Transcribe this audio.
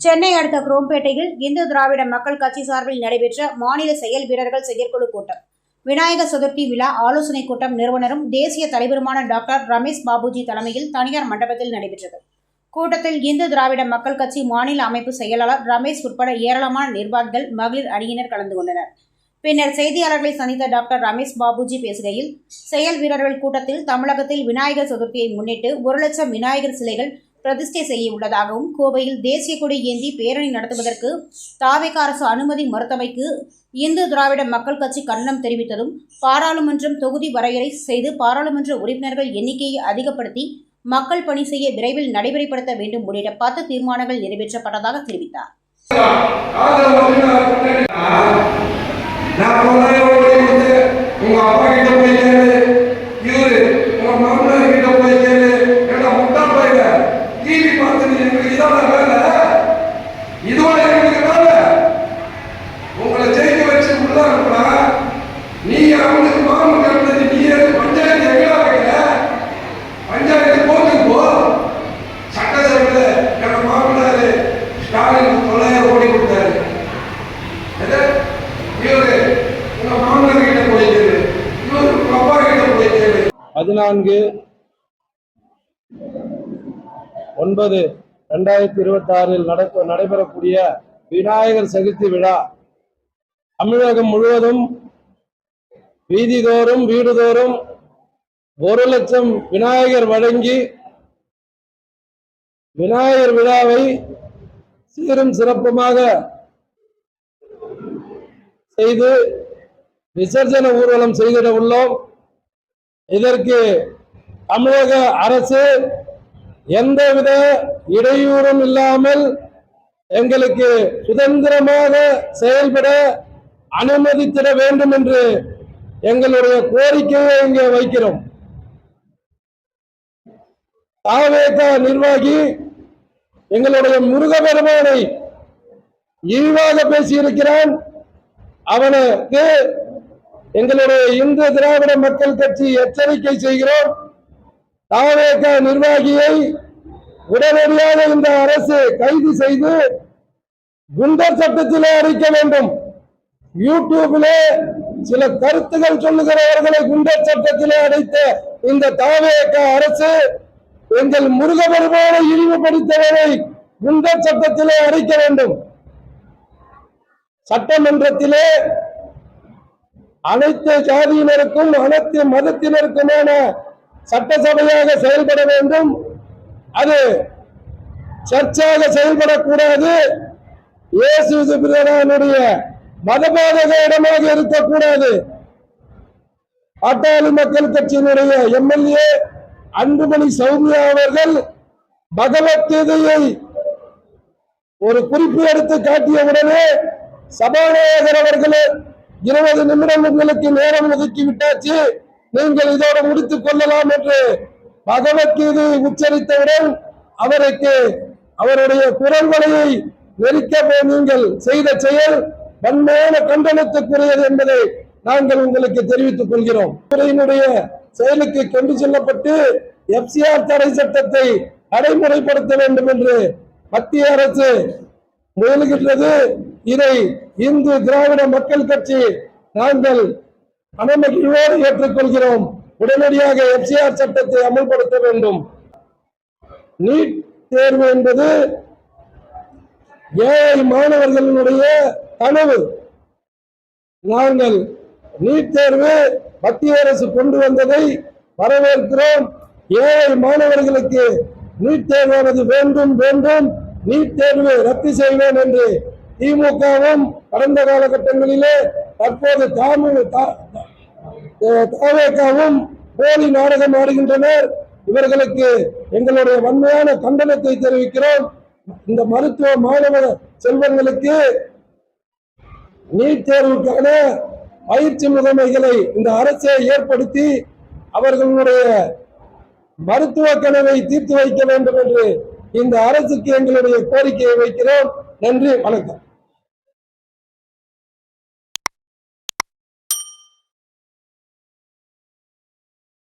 சென்னை அடுத்த குரோம்பேட்டையில் இந்து திராவிட மக்கள் கட்சி சார்பில் நடைபெற்ற மாநில செயல் வீரர்கள் செயற்குழு கூட்டம், விநாயகர் சதுர்த்தி விழா ஆலோசனைக் கூட்டம் நிறுவனரும் தேசிய தலைவருமான டாக்டர் ரமேஷ் பாபுஜி தலைமையில் தனியார் மண்டபத்தில் நடைபெற்றது. கூட்டத்தில் இந்து திராவிட மக்கள் கட்சி மாநில அமைப்பு செயலாளர் ரமேஷ் உட்பட ஏராளமான நிர்வாகிகள், மகளிர் அணியினர் கலந்து கொண்டனர். பின்னர் செய்தியாளர்களை சந்தித்த டாக்டர் ரமேஷ் பாபுஜி பேசுகையில், செயல் வீரர்கள் கூட்டத்தில் தமிழகத்தில் விநாயகர் சதுர்த்தியை முன்னிட்டு 1 லட்சம் விநாயகர் சிலைகள் பிரதிஷ்டை செய்ய உள்ளதாகவும், கோவையில் தேசிய கொடி ஏந்தி பேரணி நடத்துவதற்கு தாவேக அரசு அனுமதி மறுத்தமைக்கு இந்து திராவிட மக்கள் கட்சி கண்டனம் தெரிவித்ததும், பாராளுமன்றம் தொகுதி வரையறை செய்து பாராளுமன்ற உறுப்பினர்கள் எண்ணிக்கையை அதிகப்படுத்தி மக்கள் பணி செய்ய விரைவில் நடைமுறைப்படுத்த வேண்டும் உள்ளிட்ட 10 தீர்மானங்கள் நிறைவேற்றப்பட்டதாக தெரிவித்தார். பதினான்கு 9/2026 நடைபெறக்கூடிய விநாயகர் சதுர்த்தி விழா தமிழகம் முழுவதும் வீதிதோறும் வீடுதோறும் 1 லட்சம் விநாயகர் வழங்கி விநாயகர் விழாவை சீரும் சிறப்புமாக செய்து விசர்ஜன ஊர்வலம் செய்திட உள்ளோம். இதற்கு தமிழக அரசு எந்தவித இடையூறும் இல்லாமல் எங்களுக்கு சுதந்திரமாக செயல்பட அனுமதித்திட வேண்டும் என்று எங்களுடைய கோரிக்கையை இங்கே வைக்கிறோம். தாவேக நிர்வாகி எங்களுடைய முருகபெருமானை இழிவாக பேசியிருக்கிறான். அவனுக்கு எங்களுடைய இந்து திராவிட மக்கள் கட்சி எச்சரிக்கை செய்கிறோம். தாவேக நிர்வாகியை உடனடியாக இந்த அரசு கைது செய்து குண்டர் சட்டத்திலே அடைக்க வேண்டும். யூடியூபிலே சில கருத்துக்கள் சொல்லுகிறவர்களை குண்டர் சட்டத்திலே அடைத்த இந்த தாவேக அரசு எங்கள் முருகபெருமானை இழிவுபடுத்தவரை குண்டர் சட்டத்திலே அடைக்க வேண்டும். சட்டமன்றத்திலே அனைத்து ஜாதியினருக்கும் அனைத்து மதத்தினருக்குமான சட்டசபையாக செயல்பட வேண்டும். அது சர்ச்சாக செயல்படக்கூடாது. இயேசு பிரானுடைய மதபாதக இடமாக இருக்கக்கூடாது. பாட்டாளி மக்கள் கட்சியினுடைய எம்எல்ஏ அன்புமணி சௌமியா அவர்கள் பகவத்கீதையை ஒரு குறிப்பு எடுத்து காட்டியவுடனே சபாநாயகர் அவர்களே 20 நிமிடம் உங்களுக்கு நேரம் ஒதுக்கி விட்டாச்சு, நீங்கள் இதோடு முடித்துக் கொள்ளலாம் என்று பகவத்கீதையை உச்சரித்தவுடன் அவருக்கு அவருடைய குரல் வலையை நெருக்க நீங்கள் செய்த செயல் வன்மையான கண்டனத்துக்குரியது என்பதை நாங்கள் உங்களுக்கு தெரிவித்துக் கொள்கிறோம். துறையினுடைய செயலுக்கு கொண்டு செல்லப்பட்டு FCR தடை சட்டத்தை நடைமுறைப்படுத்த வேண்டும் என்று மத்திய அரசு முயல்கின்றது. இதை இந்து திராவிட மக்கள் கட்சி நாங்கள் அனுமதியோடு ஏற்றுக்கொள்கிறோம். உடனடியாக FCR சட்டத்தை அமல்படுத்த வேண்டும். நீட் தேர்வு என்பது ஏழை மாணவர்களுடைய கனவு. நாங்கள் நீட் தேர்வு மத்திய அரசு கொண்டு வந்ததை வரவேற்கிறோம். ஏழை மாணவர்களுக்கு நீட் தேர்வானது வேண்டும் வேண்டும், நீட் தேர்வு ரத்து செய்வேன் என்று திமுகவும் கடந்த காலகட்டங்களிலே தற்போது தாவேகவும் போலி நாடகம் ஆடுகின்றனர். இவர்களுக்கு எங்களுடைய வன்மையான கண்டனத்தை தெரிவிக்கிறோம். இந்த மருத்துவ மாணவ செல்வங்களுக்கு நீட் தேர்வுக்கான பயிற்சி முகமைகளை இந்த அரசை ஏற்படுத்தி அவர்களுடைய மருத்துவ கனவை தீர்த்து வைக்க வேண்டும் என்று இந்த அரசுக்கு எங்களுடைய கோரிக்கையை வைக்கிறோம். நன்றி, வணக்கம்.